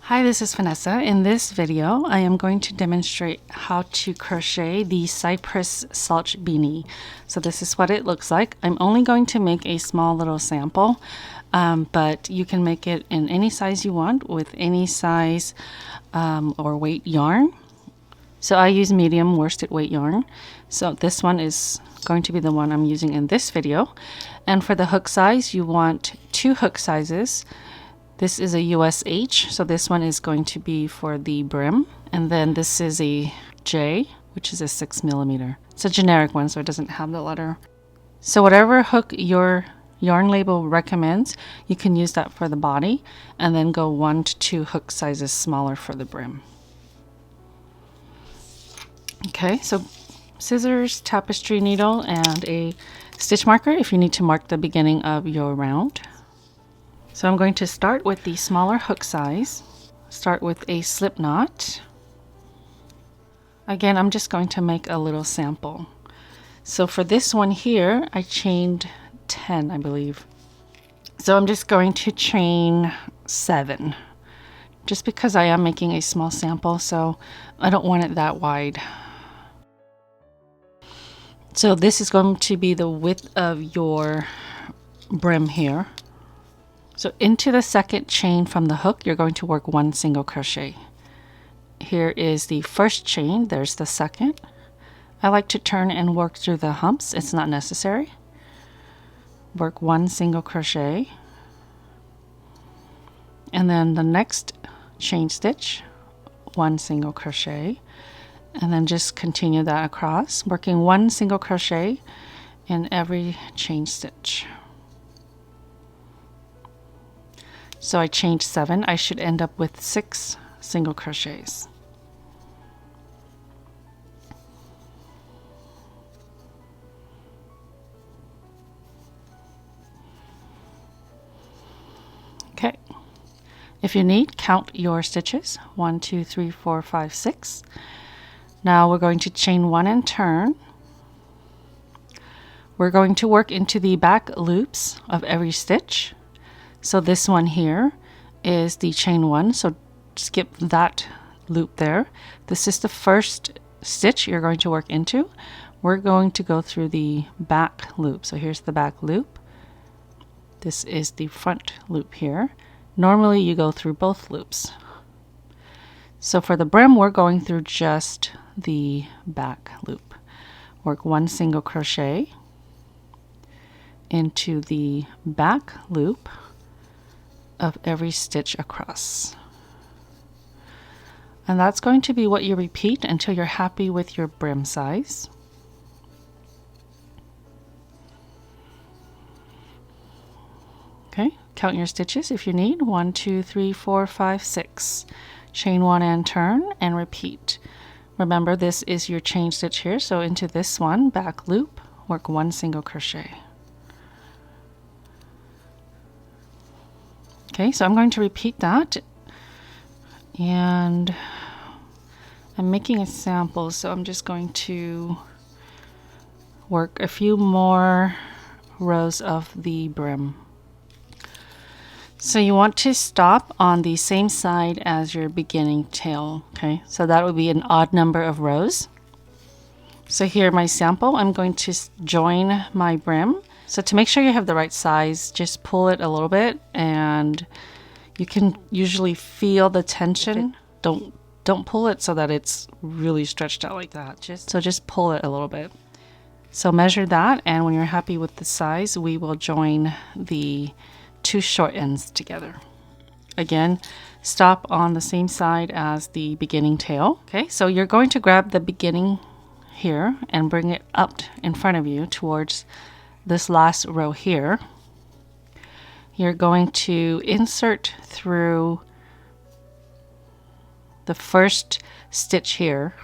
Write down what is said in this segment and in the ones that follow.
Hi, this is Phanessa. In this video, I am going to demonstrate how to crochet the Cypress Slouch beanie. So this is what it looks like. I'm only going to make a small little sample, but you can make it in any size you want with any size or weight yarn. So I use medium worsted weight yarn. So this one is going to be the one I'm using in this video. And for the hook size, you want 2 hook sizes. This is a USH, so this one is going to be for the brim. And then this is a J, which is a 6mm. It's a generic one, so it doesn't have the letter. So whatever hook your yarn label recommends, you can use that for the body, and then go 1 to 2 hook sizes smaller for the brim. Okay, so scissors, tapestry needle, and a stitch marker if you need to mark the beginning of your round. So I'm going to start with the smaller hook size. Start with a slip knot. Again, I'm just going to make a little sample. So for this one here, I chained 10, I believe. So I'm just going to chain 7, just because I am making a small sample, so I don't want it that wide. So this is going to be the width of your brim here. So into the second chain from the hook, you're going to work 1 single crochet. Here is the first chain, there's the second. I like to turn and work through the humps, it's not necessary. Work 1 single crochet. And then the next chain stitch, 1 single crochet. And then just continue that across, working 1 single crochet in every chain stitch. So I chained 7, I should end up with 6 single crochets. Okay, if you need, count your stitches, 1, 2, 3, 4, 5, 6. Now we're going to chain 1 and turn. We're going to work into the back loops of every stitch. So this one here is the chain 1, so skip that loop there. This is the first stitch you're going to work into. We're going to go through the back loop. So here's the back loop. This is the front loop here. Normally you go through both loops. So for the brim, we're going through just the back loop. Work 1 single crochet into the back loop of every stitch across. And that's going to be what you repeat until you're happy with your brim size. Okay, count your stitches if you need. 1, 2, 3, 4, 5, 6. Chain 1 and turn and repeat. Remember, this is your chain stitch here, so into this one, back loop, work 1 single crochet. Okay, so I'm going to repeat that, and I'm making a sample, so I'm just going to work a few more rows of the brim. So you want to stop on the same side as your beginning tail, okay? So that would be an odd number of rows. So here my sample, I'm going to join my brim. So to make sure you have the right size, just pull it a little bit, and you can usually feel the tension. Don't pull it so that it's really stretched out like that. Just pull it a little bit. So measure that, and when you're happy with the size, we will join the 2 short ends together. Again, stop on the same side as the beginning tail. Okay, so you're going to grab the beginning here and bring it up in front of you towards this last row here. You're going to insert through the first stitch here.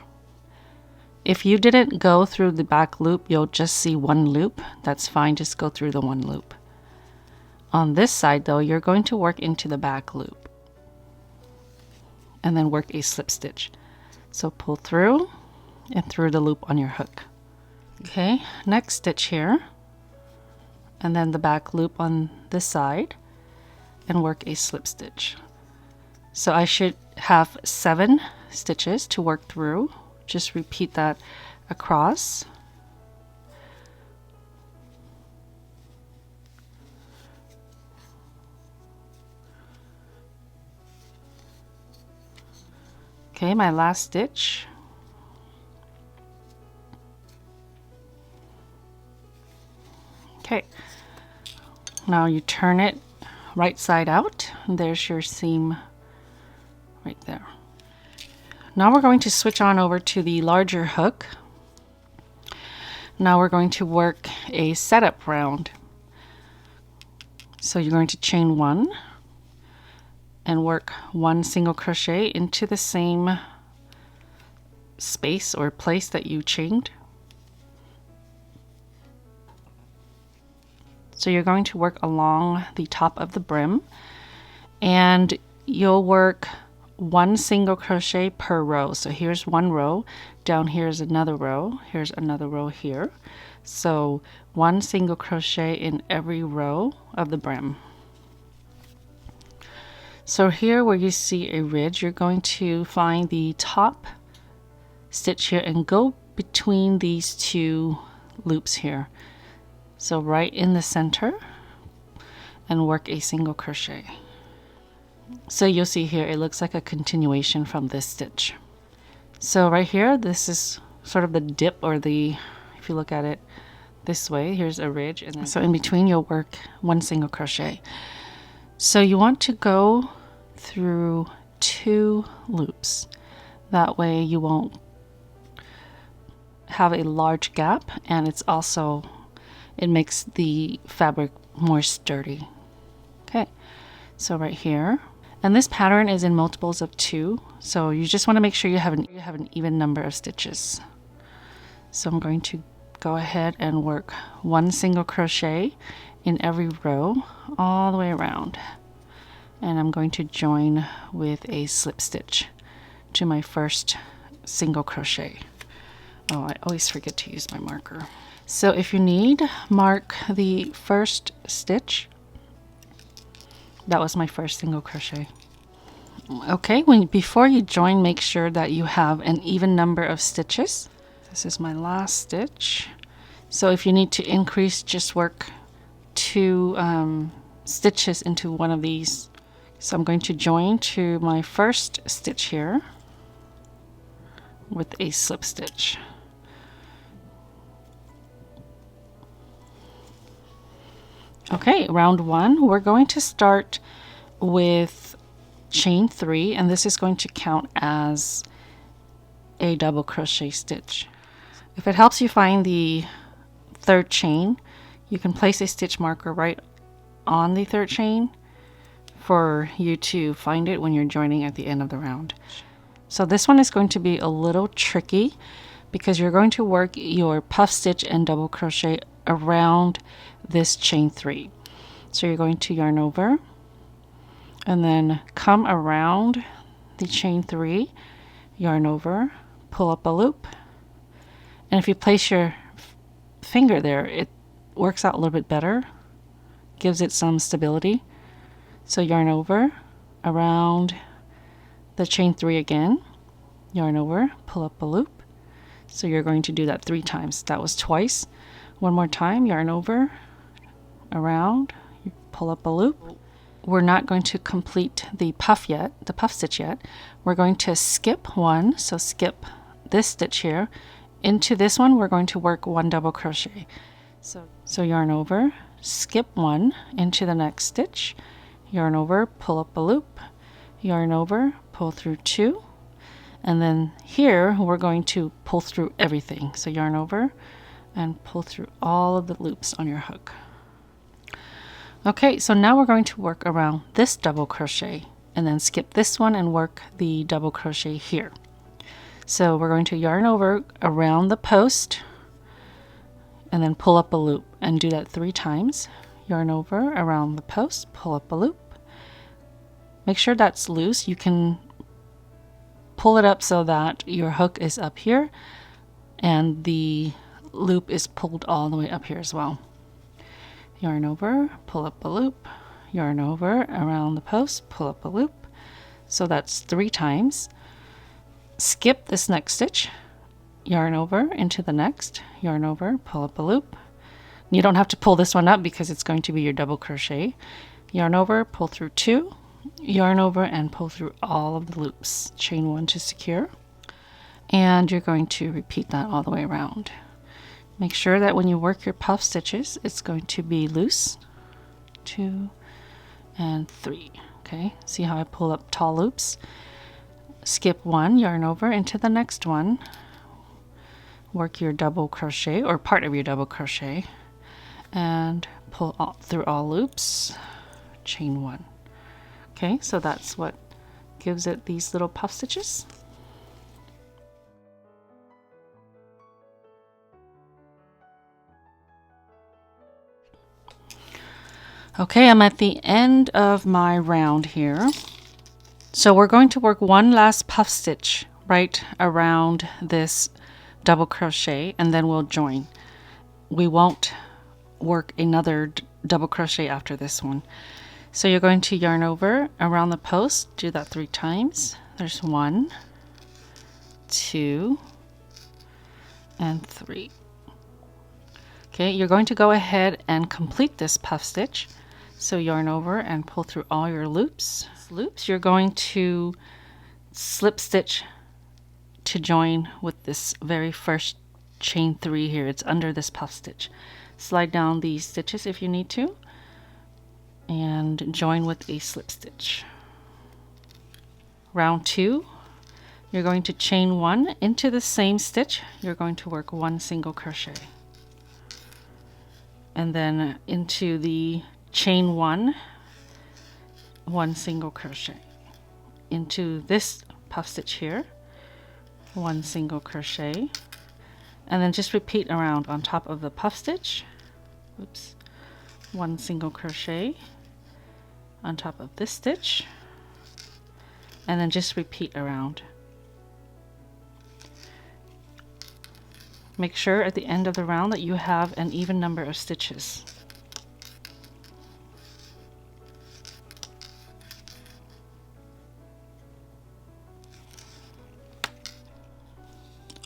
If you didn't go through the back loop, you'll just see 1 loop. That's fine, just go through the 1 loop. On this side though, you're going to work into the back loop and then work a slip stitch. So pull through and through the loop on your hook. Okay, next stitch here, and then the back loop on this side, and work a slip stitch. So I should have 7 stitches to work through. Just repeat that across. Okay, my last stitch. Okay, now you turn it right side out. There's your seam right there. Now we're going to switch on over to the larger hook. Now we're going to work a setup round. So you're going to chain 1 and work 1 single crochet into the same space or place that you chained. So you're going to work along the top of the brim, and you'll work 1 single crochet per row. So here's 1 row, down here is another row, here's another row here. So 1 single crochet in every row of the brim. So here where you see a ridge, you're going to find the top stitch here and go between these 2 loops here. So right in the center, and work a single crochet. So you'll see here it looks like a continuation from this stitch. So right here, this is sort of the dip, or the, if you look at it this way, here's a ridge, and then so in between you'll work 1 single crochet. So you want to go through 2 loops. That way you won't have a large gap, and it's also, it makes the fabric more sturdy. Okay, so right here, and this pattern is in multiples of 2, so you just want to make sure you have an even number of stitches. So I'm going to go ahead and work 1 single crochet in every row all the way around, and I'm going to join with a slip stitch to my first single crochet. Oh, I always forget to use my marker. So if you need, mark the first stitch. That was my first single crochet. Okay, before you join, make sure that you have an even number of stitches. This is my last stitch. So if you need to increase, just work 2 stitches into one of these. So I'm going to join to my first stitch here with a slip stitch. Okay, round 1, we're going to start with chain 3, and this is going to count as a double crochet stitch. If it helps you find the 3rd chain, you can place a stitch marker right on the 3rd chain for you to find it when you're joining at the end of the round. So this one is going to be a little tricky because you're going to work your puff stitch and double crochet around this chain 3. So you're going to yarn over and then come around the chain 3, yarn over, pull up a loop, and if you place your finger there, it works out a little bit better, gives it some stability. So yarn over, around the chain 3 again, yarn over, pull up a loop. So you're going to do that 3 times. That was twice. One more time, yarn over, around, pull up a loop. We're not going to complete the puff yet, the puff stitch yet. We're going to skip 1, so skip this stitch here. Into this one, we're going to work 1 double crochet. So yarn over, skip 1 into the next stitch, yarn over, pull up a loop, yarn over, pull through 2, and then here we're going to pull through everything. So yarn over and pull through all of the loops on your hook. Okay, so now we're going to work around this double crochet and then skip this one and work the double crochet here. So we're going to yarn over around the post and then pull up a loop and do that 3 times. Yarn over around the post, pull up a loop. Make sure that's loose. You can pull it up so that your hook is up here and the loop is pulled all the way up here as well. Yarn over, pull up a loop, yarn over around the post, pull up a loop, So that's 3 times. Skip this next stitch, yarn over into the next, yarn over, pull up a loop. You don't have to pull this one up because it's going to be your double crochet. Yarn over, pull through 2, yarn over and pull through all of the loops. Chain 1 to secure. And you're going to repeat that all the way around. Make sure that when you work your puff stitches, it's going to be loose. 2 and 3. Okay, see how I pull up tall loops? Skip 1, yarn over into the next one. Work your double crochet or part of your double crochet and pull through all loops. Chain 1. Okay, so that's what gives it these little puff stitches. Okay, I'm at the end of my round here. So we're going to work one last puff stitch right around this double crochet and then we'll join. We won't work another double crochet after this one. So you're going to yarn over around the post, do that 3 times. There's 1, 2, and 3. Okay, you're going to go ahead and complete this puff stitch. So yarn over and pull through all your loops. You're going to slip stitch to join with this very first chain 3 here. It's under this puff stitch. Slide down these stitches if you need to and join with a slip stitch. Round 2, you're going to chain 1 into the same stitch. You're going to work 1 single crochet and then into the chain 1, 1 single crochet into this puff stitch here, 1 single crochet, and then just repeat around on top of the puff stitch. Oops, 1 single crochet on top of this stitch, and then just repeat around. Make sure at the end of the round that you have an even number of stitches.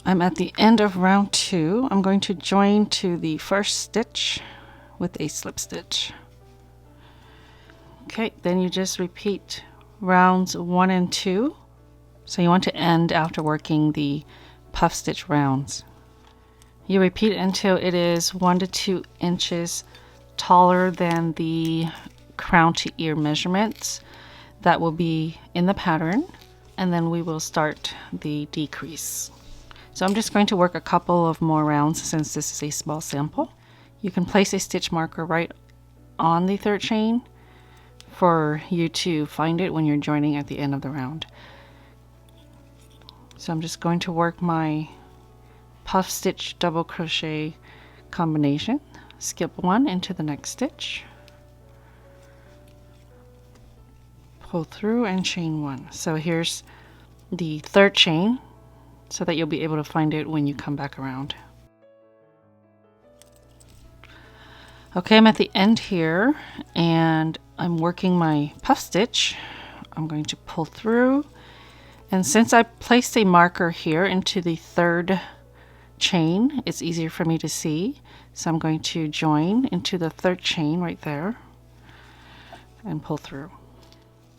I'm at the end of round 2. I'm going to join to the first stitch with a slip stitch. Okay, then you just repeat rounds 1 and 2. So you want to end after working the puff stitch rounds. You repeat until it is 1 to 2 inches taller than the crown to ear measurements that will be in the pattern, and then we will start the decrease. So I'm just going to work a couple of more rounds since this is a small sample. You can place a stitch marker right on the 3rd chain for you to find it when you're joining at the end of the round. So I'm just going to work my puff stitch double crochet combination. Skip 1 into the next stitch. Pull through and chain 1. So here's the 3rd chain, so that you'll be able to find it when you come back around. Okay, I'm at the end here and I'm working my puff stitch. I'm going to pull through, and since I placed a marker here into the 3rd chain, it's easier for me to see. So I'm going to join into the 3rd chain right there and pull through.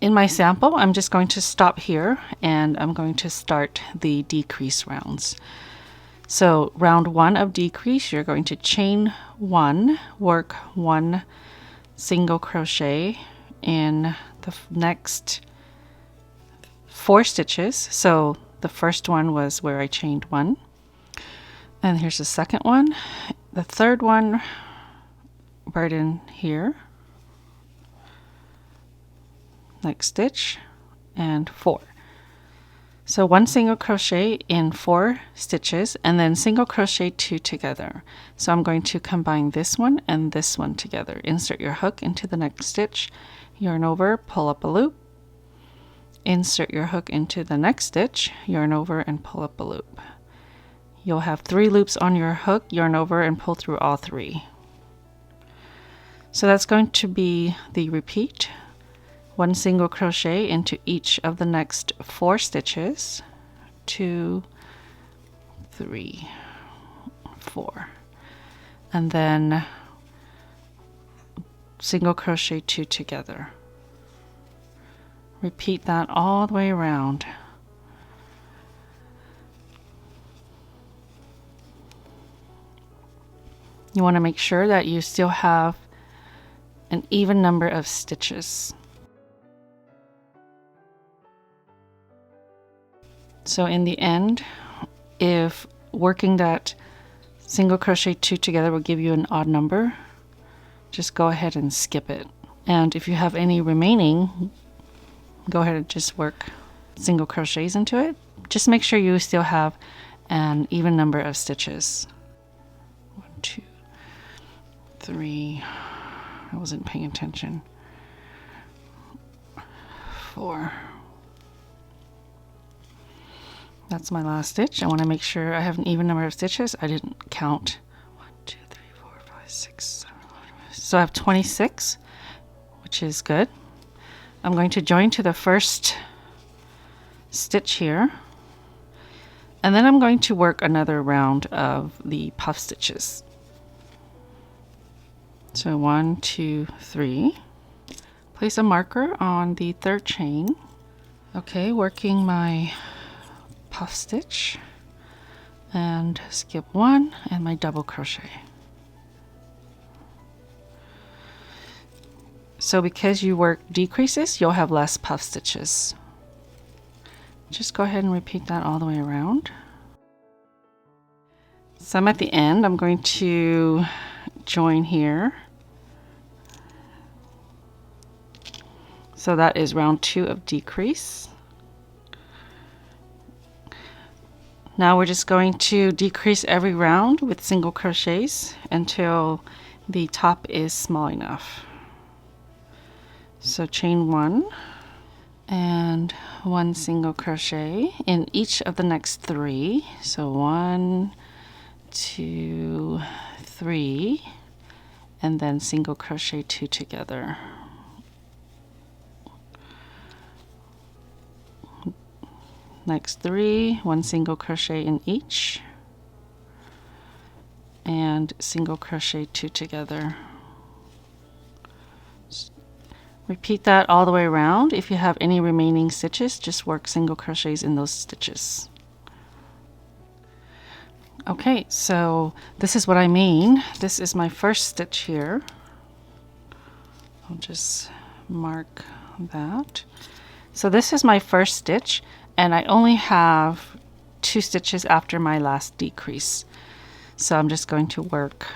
In my sample, I'm just going to stop here and I'm going to start the decrease rounds. So round 1 of decrease, you're going to chain 1, work 1 single crochet in the next 4 stitches. So the first one was where I chained 1. And here's the second one. The 3rd one right in here. Next stitch and 4. So 1 single crochet in 4 stitches and then single crochet 2 together. So I'm going to combine this one and this one together. Insert your hook into the next stitch, yarn over, pull up a loop, insert your hook into the next stitch, yarn over and pull up a loop. You'll have 3 loops on your hook, yarn over and pull through all 3. So that's going to be the repeat 1 single crochet into each of the next 4 stitches. 2, 3, 4, and then single crochet 2 together. Repeat that all the way around. You want to make sure that you still have an even number of stitches. So in the end, if working that single crochet 2 together will give you an odd number, just go ahead and skip it. And if you have any remaining, go ahead and just work single crochets into it. Just make sure you still have an even number of stitches. 1, 2, 3, I wasn't paying attention. 4. That's my last stitch. I want to make sure I have an even number of stitches. I didn't count. 1, 2, 3, 4, 5, 6, 7, 8. So I have 26, which is good. I'm going to join to the first stitch here, and then I'm going to work another round of the puff stitches. So 1, 2, 3. Place a marker on the 3rd chain. Okay, working my puff stitch and skip 1 and my double crochet. So because you work decreases, you'll have less puff stitches. Just go ahead and repeat that all the way around. So I'm at the end. I'm going to join here. So that is round 2 of decrease. Now we're just going to decrease every round with single crochets until the top is small enough. So chain 1 and 1 single crochet in each of the next 3. So 1, 2, 3, and then single crochet 2 together. Next 3, 1 single crochet in each, and single crochet 2 together. Repeat that all the way around. If you have any remaining stitches, just work single crochets in those stitches. Okay, so this is what I mean. This is my first stitch here. I'll just mark that. So this is my first stitch, and I only have 2 stitches after my last decrease. So I'm just going to work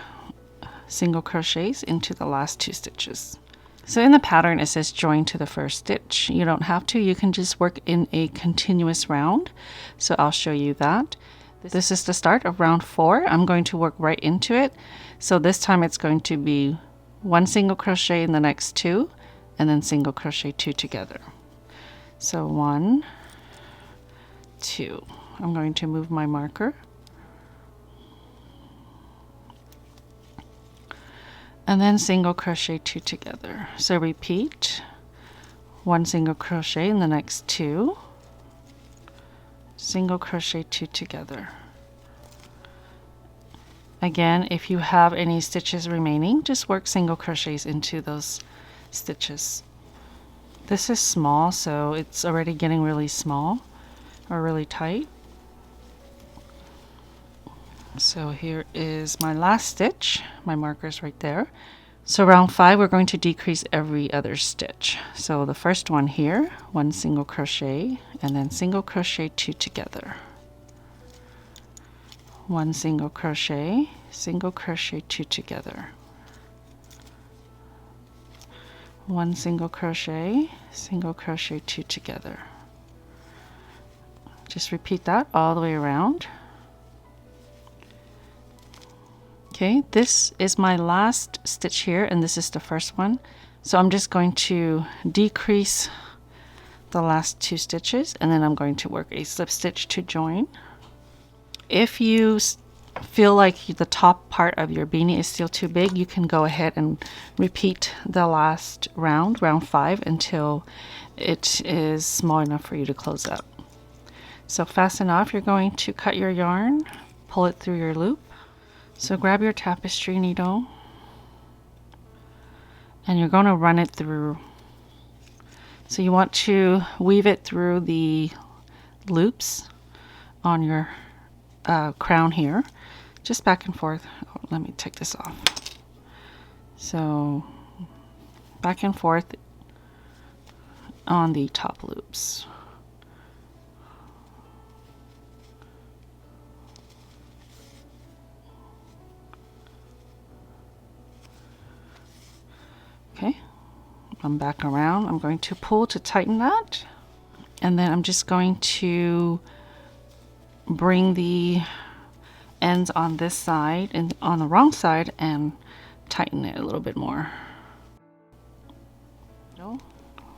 single crochets into the last 2 stitches. So in the pattern it says join to the first stitch. You don't have to, you can just work in a continuous round. So I'll show you that. This is the start of round 4. I'm going to work right into it. So this time it's going to be 1 single crochet in the next 2, and then single crochet 2 together. So 1, 2. I'm going to move my marker. And then single crochet 2 together. So repeat 1 single crochet in the next 2, single crochet 2 together. Again, if you have any stitches remaining, just work single crochets into those stitches. This is small, so it's already getting really small or really tight. So here is my last stitch. My marker's right there. So round 5, we're going to decrease every other stitch. So the first one here, 1 single crochet, and then single crochet 2 together. 1 single crochet, single crochet 2 together. 1 single crochet, single crochet 2 together. Just repeat that all the way around. Okay, this is my last stitch here, and this is the first one. So I'm just going to decrease the last 2 stitches, and then I'm going to work a slip stitch to join. If you feel like the top part of your beanie is still too big, you can go ahead and repeat the last round, round 5, until it is small enough for you to close up. So fasten off, you're going to cut your yarn, pull it through your loop. So grab your tapestry needle and you're going to run it through. So you want to weave it through the loops on your crown here, just back and forth. Oh, let me take this off. So back and forth on the top loops. Okay, I'm back around. I'm going to pull to tighten that, and then I'm just going to bring the ends on this side and on the wrong side and tighten it a little bit more.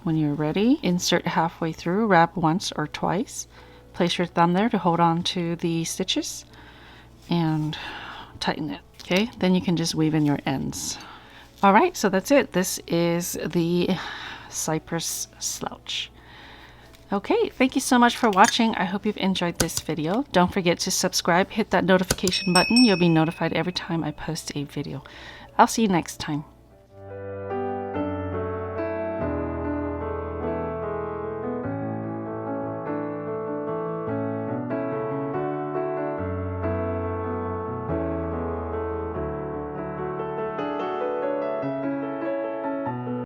When you're ready, insert halfway through, wrap once or twice, place your thumb there to hold on to the stitches and tighten it. Okay, then you can just weave in your ends. All right, so that's it. This is the Cypress Slouch. Okay, thank you so much for watching. I hope you've enjoyed this video. Don't forget to subscribe, hit that notification button. You'll be notified every time I post a video. I'll see you next time.